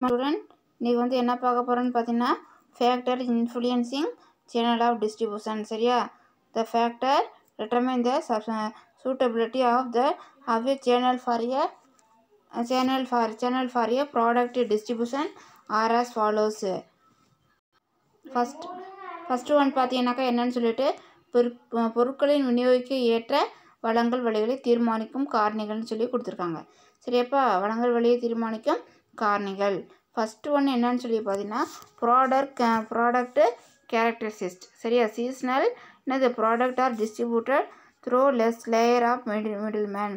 Student இன்றைக்கி வந்து என்ன பார்க்க போகிறோன்னு பார்த்தீங்கன்னா factor influencing channel of distribution. சரியா? The factor determine the suitability of a channel for a product distribution are as follows. First one பார்த்தீங்கன்னாக்கா என்னன்னு சொல்லிட்டு பொருட்களின் விநியோகிக்க ஏற்ற வழங்கல் வழிகளை தீர்மானிக்கும் காரணிகள்னு சொல்லி கொடுத்துருக்காங்க. சரியாப்பா? வழங்கல் வழியை தீர்மானிக்கும் காரணிகள். ஃபஸ்ட்டு ஒன்று என்னன்னு சொல்லி பார்த்தீங்கன்னா ப்ராடக்ட் கேரக்டரிஸ்டிக்ஸ். சரியா? சீசனல் என்னது product are distributed through less layer of middle man.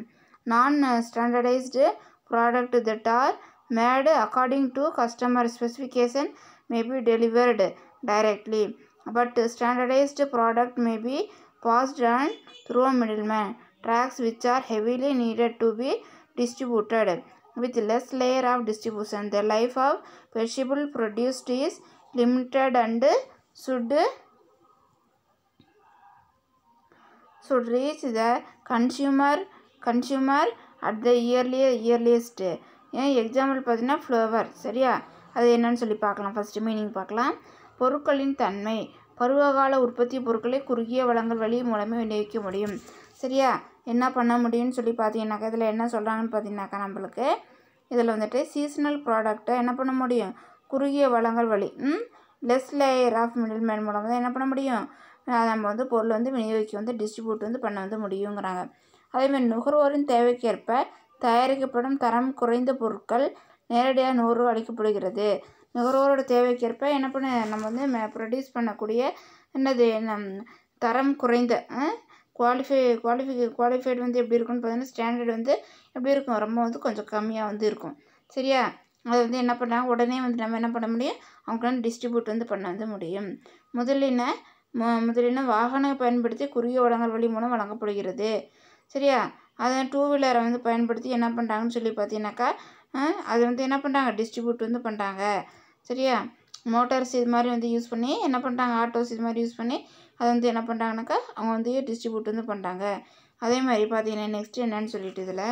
Non standardized product that are made according to customer specification may be delivered directly, but standardized product may be passed on through a middleman tracks which are heavily needed to be distributed with less layer of distribution. The life of perishable produce is limited and should reach the consumer at the earliest. Example பார்த்தீங்கன்னா flower. சரியா? அது என்னன்னு சொல்லி பார்க்கலாம். First meaning பார்க்கலாம். பொருட்களின் தன்மை. பருவகால உற்பத்தி பொருட்களை குறுகிய வழங்கல் வழி மூலமே விநியோகிக்க முடியும். சரியா? என்ன பண்ண முடியும்னு சொல்லி பார்த்தீங்கன்னாக்கா இதில் என்ன சொல்கிறாங்கன்னு பார்த்தீங்கன்னாக்கா நம்மளுக்கு இதில் வந்துட்டு சீசனல் ப்ராடக்டை என்ன பண்ண முடியும்? குறுகிய வழங்கல் வழி லெஸ் லேயர் ஆஃப் மிடில்மேன் மூலமாக தான் என்ன பண்ண முடியும்? நம்ம வந்து பொருள் வந்து விநியோகிக்க வந்து டிஸ்ட்ரிபியூட் வந்து பண்ண வந்து முடியுங்கிறாங்க. அதேமாதிரி நுகர்வோரின் தேவைக்கேற்ப தயாரிக்கப்படும் தரம் குறைந்த பொருட்கள் நேரடியாக நுகர்வோர் அளிக்கப்படுகிறது. நுகர்வோரோட தேவைக்கேற்ப என்ன பண்ண நம்ம வந்து ப்ரொடியூஸ் பண்ணக்கூடிய என்னது தரம் குறைந்த குவாலிஃபைடு வந்து எப்படி இருக்குன்னு பார்த்தீங்கன்னா ஸ்டாண்டர்ட் வந்து எப்படி இருக்கும்? ரொம்ப வந்து கொஞ்சம் கம்மியாக வந்து இருக்கும். சரியா? அது வந்து என்ன பண்ணுறாங்க உடனே வந்து நம்ம என்ன பண்ண முடியும்? அவங்களுக்கு வந்து டிஸ்ட்ரிபியூட் வந்து பண்ண வந்து முடியும். முதலின வாகன பயன்படுத்தி குறுகிய வழங்கல் வழி மூலம் வழங்கப்படுகிறது. சரியா? அதை டூ வீலரை வந்து பயன்படுத்தி என்ன பண்ணுறாங்கன்னு சொல்லி பார்த்தீங்கன்னாக்கா அது வந்து என்ன பண்ணுறாங்க? டிஸ்ட்ரிபியூட் வந்து பண்ணுறாங்க. சரியா? மோட்டார்ஸ் இது மாதிரி வந்து யூஸ் பண்ணி என்ன பண்ணுறாங்க? ஆட்டோஸ் இது மாதிரி யூஸ் பண்ணி அதை வந்து என்ன பண்ணுறாங்கனாக்கா அவங்க வந்து டிஸ்ட்ரிபியூட் வந்து பண்ணுறாங்க. அதே மாதிரி பார்த்தீங்கன்னா நெக்ஸ்ட் என்னன்னு சொல்லிட்டு இதில்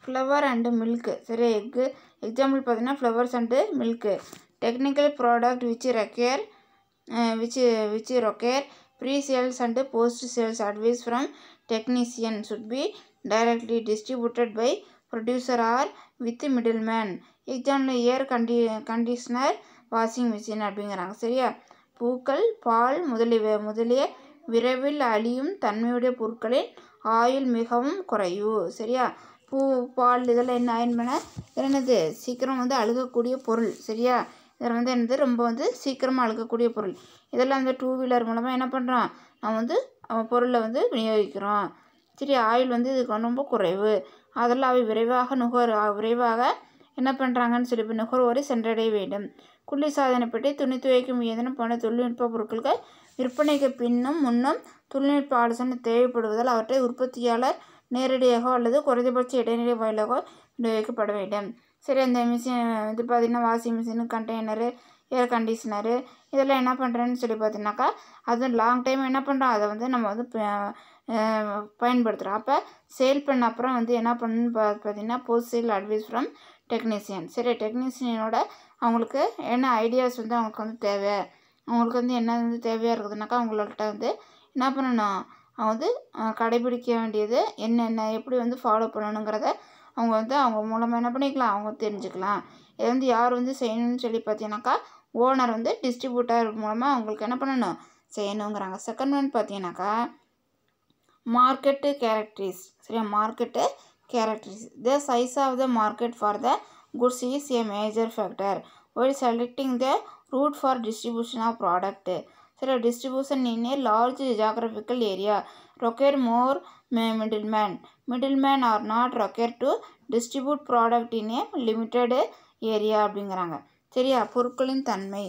ஃப்ளவர் அண்டு மில்க்கு. சரியா? எக்ஸாம்பிள் பார்த்தீங்கன்னா flowers and milk. Technical product which require pre-sales and post-sales advice from technician should be directly distributed by producer or with middleman. Example air conditioner washing machine அப்படிங்கிறாங்க. சரியா? பூக்கள் பால் முதலிய விரைவில் அழியும் தன்மையுடைய பொருட்களின் ஆயுள் மிகவும் குறைவு. சரியா? பூ பால் இதெல்லாம் என்ன ஆயின்மேனா என்னது சீக்கிரம் வந்து அழுகக்கூடிய பொருள். சரியா? இதில் வந்து என்னது ரொம்ப வந்து சீக்கிரமாக அழுகக்கூடிய பொருள். இதெல்லாம் வந்து டூ வீலர் மூலமாக என்ன பண்ணுறோம்? நம்ம வந்து பொருளை வந்து விநியோகிக்கிறோம். சரி? ஆயுள் வந்து இதுக்கு ரொம்ப குறைவு. அதெல்லாம் அவை விரைவாக என்ன பண்ணுறாங்கன்னு சொல்லி நுகர்வோரை சென்றடைய வேண்டும். குளிர்சாதன பெட்டி துணி துவைக்கும் இயந்திரம் போன்ற தொழில்நுட்ப பொருட்களுக்கு விற்பனைக்கு பின்னும் முன்னும் தொழில்நுட்ப ஆலோசனை தேவைப்படுவதால் அவற்றை உற்பத்தியாளர் நேரடியாகவோ அல்லது குறைந்தபட்ச இடைநிலை வாயிலாக விநியோகிக்கப்பட வேண்டும். சரி? அந்த மிஷின் இது பார்த்திங்கன்னா வாஷிங் மிஷினு கண்டெய்னரு ஏர் கண்டிஷனரு இதெல்லாம் என்ன பண்ணுறேன்னு சொல்லி பார்த்தீங்கன்னாக்கா அது லாங் டைம் என்ன பண்ணுறோம்? அதை வந்து நம்ம வந்து பயன்படுத்துகிறோம். அப்போ சேல் பண்ண அப்புறம் வந்து என்ன பண்ணணுன்னு பார்த்தீங்கன்னா post sale advice from technician. சரி? டெக்னீஷியனோட அவங்களுக்கு என்ன ஐடியாஸ் வந்து அவங்களுக்கு வந்து தேவை, அவங்களுக்கு வந்து என்ன வந்து தேவையாக இருக்குதுனாக்கா அவங்கள்ட்ட வந்து என்ன பண்ணணும்? அவங்க வந்து கடைபிடிக்க வேண்டியது என்னென்ன எப்படி வந்து ஃபாலோ பண்ணணுங்கிறத அவங்க வந்து அவங்க மூலமாக என்ன பண்ணிக்கலாம்? அவங்க தெரிஞ்சுக்கலாம். இதை வந்து யார் வந்து செய்யணும்னு சொல்லி பார்த்தீங்கன்னாக்கா ஓனர் வந்து டிஸ்ட்ரிபியூட்டர் மூலமாக அவங்களுக்கு என்ன பண்ணணும்? செய்யணுங்கிறாங்க. செகண்ட் ஒன் பார்த்தீங்கன்னாக்கா மார்க்கெட்டு கேரக்டரிஸ். சரியா? Market characteristics. The size of the market for the goods is a major factor while selecting the route for distribution of product. சரி? distribution in a large geographical area require more middlemen are not required to distribute product in a limited area அப்படிங்கிறாங்க. சரியா? பொருட்களின் தன்மை.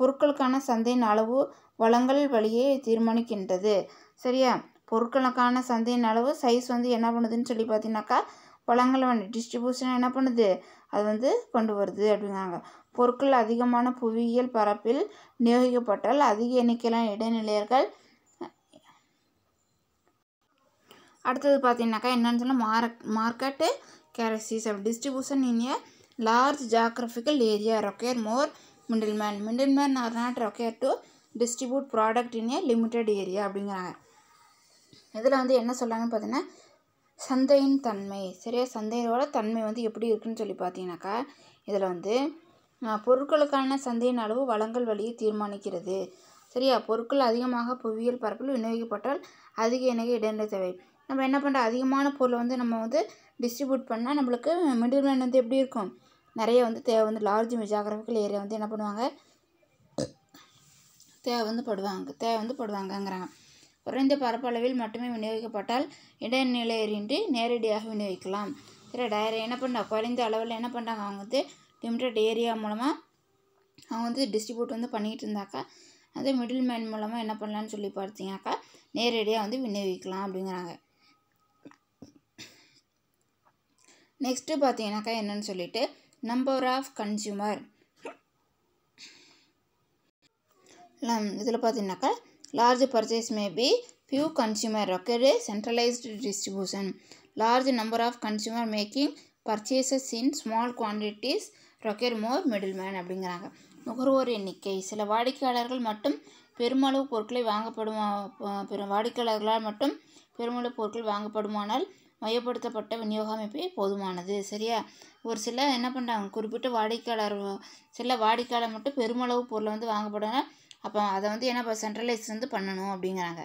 பொருட்களுக்கான சந்தையின் அளவு வழங்கல் வழியை தீர்மானிக்கின்றது. சரியா? பொருட்களுக்கான சந்தையின் அளவு சைஸ் வந்து என்ன பண்ணுதுன்னு சொல்லி பார்த்தீங்கன்னாக்கா வழங்கல் வழி டிஸ்ட்ரிபியூஷன் என்ன பண்ணுது? அது வந்து கொண்டு வருது அப்படிங்கிறாங்க. பொருட்கள் அதிகமான புவியியல் பரப்பில் விநியோகிக்கப்பட்டால் அதிக எண்ணிக்கையிலான இடைநிலையர்கள் அடுத்தது பார்த்தீங்கன்னாக்கா என்னன்னு சொன்னால் market characteristics of distribution in a large geographical area require more middleman or not require to distribute product in a limited area அப்படிங்கிறாங்க. இதில் வந்து என்ன சொல்கிறாங்கன்னு பார்த்தீங்கன்னா சந்தையின் தன்மை, சரியா, சந்தையோட தன்மை வந்து எப்படி இருக்குன்னு சொல்லி பார்த்தீங்கன்னாக்கா இதில் வந்து பொருட்களுக்கான சந்தையின் அளவு வழங்கல் வழியை தீர்மானிக்கிறது. சரியா, பொருட்கள் அதிகமாக புவியியல் பரப்பில் விநியோகிக்கப்பட்டால் அதிக எண்ணிக்கை இடைநிலை தேவை. நம்ம என்ன பண்ணுறோம், அதிகமான பொருளை வந்து நம்ம வந்து டிஸ்ட்ரிபியூட் பண்ணால் நம்மளுக்கு மிடில்மேன் வந்து எப்படி இருக்கும், நிறைய வந்து தேவை வந்து லார்ஜ் ஜியாகிரபிக்கல் ஏரியா வந்து என்ன பண்ணுவாங்க, தேவை வந்து படுவாங்கங்கிறாங்க. குறைந்த பரப்பளவில் மட்டுமே விநியோகிக்கப்பட்டால் இடைநிலையின்றி நேரடியாக விநியோகிக்கலாம். சரி, என்ன பண்ண குறைந்த அளவில் என்ன பண்ணுறாங்க, அவங்க வந்து லிமிட்டட் ஏரியா மூலமாக அவங்க வந்து டிஸ்ட்ரிபியூட் வந்து பண்ணிகிட்டு இருந்தாக்கா அது மிடில் மேன் மூலமாக என்ன பண்ணலான்னு சொல்லி பார்த்தீங்கன்னாக்கா நேரடியாக வந்து விநியோகிக்கலாம் அப்படிங்கிறாங்க. நெக்ஸ்ட்டு பார்த்தீங்கன்னாக்கா என்னன்னு சொல்லிட்டு நம்பர் ஆஃப் கன்சியூமர், இதில் பார்த்தீங்கன்னாக்கா large purchase may be few consumer require centralised distribution. Large number of consumer making purchases in small quantities require more middleman அப்படிங்கிறாங்க. நுகர்வோர் எண்ணிக்கை, சில வாடிக்கையாளர்கள் மட்டும் பெருமளவு பொருட்களை வாடிக்கையாளர்களால் மட்டும் பெருமளவு பொருட்கள் வாங்கப்படுமானால் மையப்படுத்தப்பட்ட விநியோக அமைப்பே போதுமானது. சரியா, ஒரு சில என்ன பண்ணுறாங்க, குறிப்பிட்ட சில வாடிக்கையாளர் மட்டும் பெருமளவு பொருளை வந்து வாங்கப்படுனா அப்போ அதை வந்து என்ன சென்ட்ரலைஸ் வந்து பண்ணணும் அப்படிங்கிறாங்க.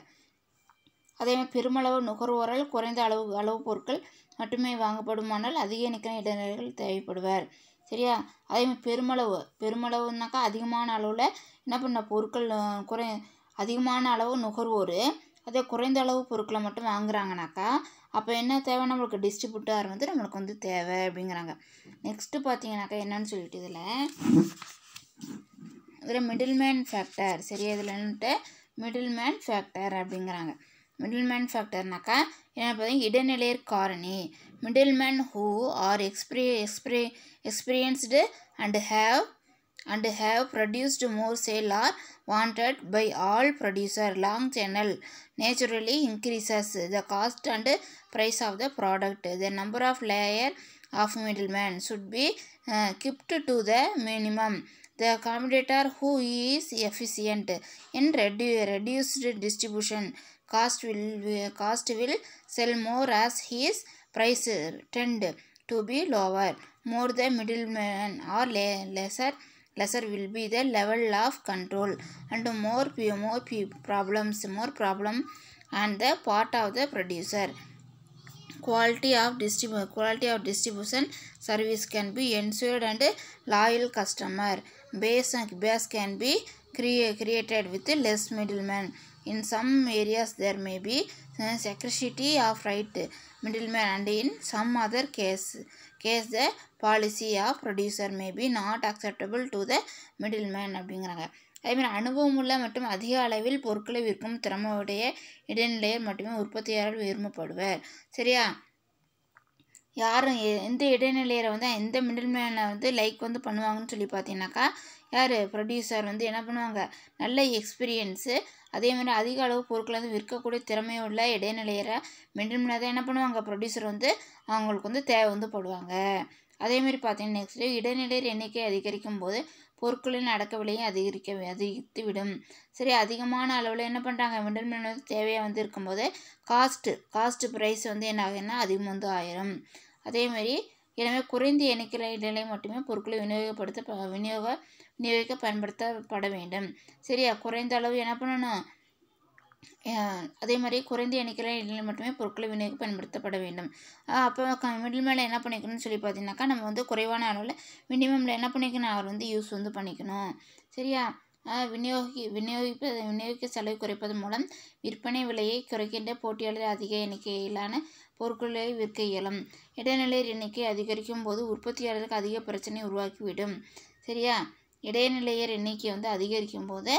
அதேமாதிரி பெருமளவு நுகர்வோரால் குறைந்த அளவு பொருட்கள் மட்டுமே வாங்கப்படுமானால் அதிக எண்ணிக்கையான இடைநிலைகள் தேவைப்படுவார். சரியா, அதேமாதிரி பெருமளவுனாக்கா அதிகமான அளவில் என்ன பண்ண பொருட்கள் அதிகமான அளவு நுகர்வோர் அதே குறைந்த அளவு பொருட்களை மட்டும் வாங்குறாங்கனாக்கா அப்போ என்ன தேவை, நம்மளுக்கு டிஸ்ட்ரிபியூட்டர் வந்து நம்மளுக்கு வந்து தேவை அப்படிங்கிறாங்க. நெக்ஸ்ட்டு பார்த்தீங்கன்னாக்கா என்னன்னு சொல்லிட்டு இதில் மிடில்மேன் ஃபேக்டர். சரியா, இதில் என்னட்டு மிடில்மேன் ஃபேக்டர் அப்படிங்கிறாங்க. மிடில்மேன் ஃபேக்டர்னாக்கா என்ன பார்த்தீங்கன்னா இடைநிலையர் காரணி. Middleman who are experienced and have produced more sale are wanted by all producer. Long channel naturally increases the cost and price of the product. The number of layer of middlemen should be kept to the minimum. The competitor who is efficient in reduced distribution cost will sell more as his price tend to be lower. More the middleman or lesser will be the level of control and more problem on the part of the producer. Quality of distribution service can be ensured and loyal customer base can be created with less middleman. In some areas there may be scarcity of right middleman and in some other case the policy of producer may be not acceptable to the middleman அப்படிங்கிறாங்க. அதேமாதிரி அனுபவமுள்ள மற்றும் அதிக அளவில் பொருட்களை விற்கும் திறமையுடைய இடைநிலையர் மட்டுமே உற்பத்தியாளர் விரும்பப்படுவர். சரியா, யாரும் எந்த இடைநிலையரை வந்து எந்த மிடில்மேனை வந்து லைக் வந்து பண்ணுவாங்கன்னு சொல்லி பார்த்தீங்கன்னாக்கா யார் ப்ரொடியூசர் வந்து என்ன பண்ணுவாங்க, நல்ல எக்ஸ்பீரியன்ஸு அதேமாதிரி அதிக அளவு பொருட்களை வந்து விற்கக்கூடிய திறமையுள்ள இடைநிலையரை மிடில்மேனை தான் என்ன பண்ணுவாங்க ப்ரொடியூசர் வந்து அவங்களுக்கு வந்து தேவை வந்து போடுவாங்க. அதேமாதிரி பார்த்தீங்கன்னா நெக்ஸ்ட்டு இடைநிலையர் எண்ணிக்கை அதிகரிக்கும் போது பொருட்களின் அடக்க விலையும் அதிகரித்து விடும். சரி, அதிகமான அளவில் என்ன பண்ணுறாங்க மிடில்மேன் வந்து தேவையாக வந்து இருக்கும்போது காஸ்ட்டு ப்ரைஸ் வந்து என்ன ஆகுதுன்னா அதிகம் வந்து ஆயிரும். அதேமாதிரி எனவே குறைந்த எண்ணிக்கையில் இடைநிலை மட்டுமே பொருட்களை விநியோகிக்க பயன்படுத்தப்பட வேண்டும். சரியா, குறைந்த அளவு என்ன பண்ணணும், அதே மாதிரி குறைந்த எண்ணிக்கையில் இடைநிலை மட்டுமே பொருட்களை விநியோகிக்க பயன்படுத்தப்பட வேண்டும். அப்போ மிடில்மேனில் என்ன பண்ணிக்கணும்னு சொல்லி பார்த்தீங்கன்னாக்கா நம்ம வந்து குறைவான அளவில் மினிமமில் என்ன பண்ணிக்கணும் அவர் வந்து யூஸ் வந்து பண்ணிக்கணும். சரியா, விநியோகிக்க செலவை குறைப்பதன் மூலம் விற்பனை விலையை குறைக்கின்ற போட்டியாளர் அதிக எண்ணிக்கையிலான பொருட்களை விற்க இயலும். இடைநிலையர் எண்ணிக்கை அதிகரிக்கும் போது உற்பத்தியாளருக்கு அதிக பிரச்சனை உருவாக்கிவிடும். சரியா, இடைநிலையர் எண்ணிக்கை வந்து அதிகரிக்கும் போது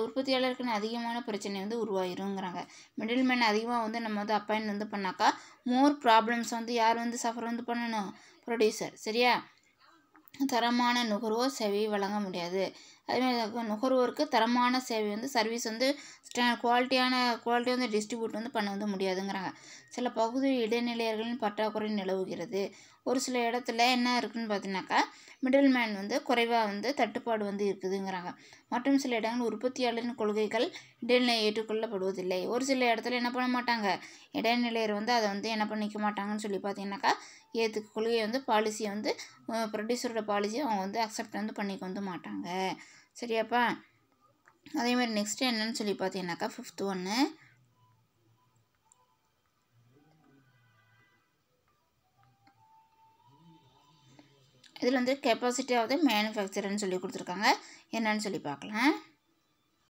உற்பத்தியாளருக்கு அதிகமான பிரச்சனை வந்து உருவாயிருங்கிறாங்க. மிடில்மேன் அதிகமாக வந்து நம்ம வந்து அப்பாயின்ட் வந்து பண்ணாக்கா மோர் ப்ராப்ளம்ஸ் வந்து யார் வந்து சஃபர் வந்து பண்ணணும், ப்ரொடியூசர். சரியா, தரமான நுகர்வோர் சேவையை வழங்க முடியாது. அதேமாதிரி நுகர்வோருக்கு தரமான சேவை வந்து சர்வீஸ் வந்து குவாலிட்டி வந்து டிஸ்ட்ரிபியூட் வந்து பண்ண வந்து முடியாதுங்கிறாங்க. சில பகுதி இடைநிலையர்களின் பற்றாக்குறை நிலவுகிறது. ஒரு சில இடத்துல என்ன இருக்குதுன்னு பார்த்தீங்கன்னாக்கா மிடில் மேன் வந்து குறைவாக வந்து தட்டுப்பாடு வந்து இருக்குதுங்கிறாங்க. மற்றும் சில இடங்கள் உற்பத்தியாளரின் கொள்கைகள் இடைநிலை ஏற்றுக்கொள்ளப்படுவதில்லை. ஒரு சில இடத்துல என்ன பண்ண மாட்டாங்க, இடைநிலையர் வந்து அதை வந்து என்ன பண்ணிக்க மாட்டாங்கன்னு சொல்லி பார்த்தீங்கன்னாக்கா கொள்கையை வந்து பாலிசியை வந்து ப்ரொடியூசரோட பாலிசியை அவங்க வந்து அக்செப்ட் வந்து பண்ணிக்க வந்து மாட்டாங்க. சரியாப்பா? அதேமாதிரி நெக்ஸ்ட்டு என்னன்னு சொல்லி பார்த்தீங்கன்னாக்கா 5th ஒன்று, இதில் வந்து கெப்பாசிட்டி ஆஃப் த மேனுஃபேக்சர்னு சொல்லி கொடுத்துருக்காங்க. என்னன்னு சொல்லி பார்க்கலாம்.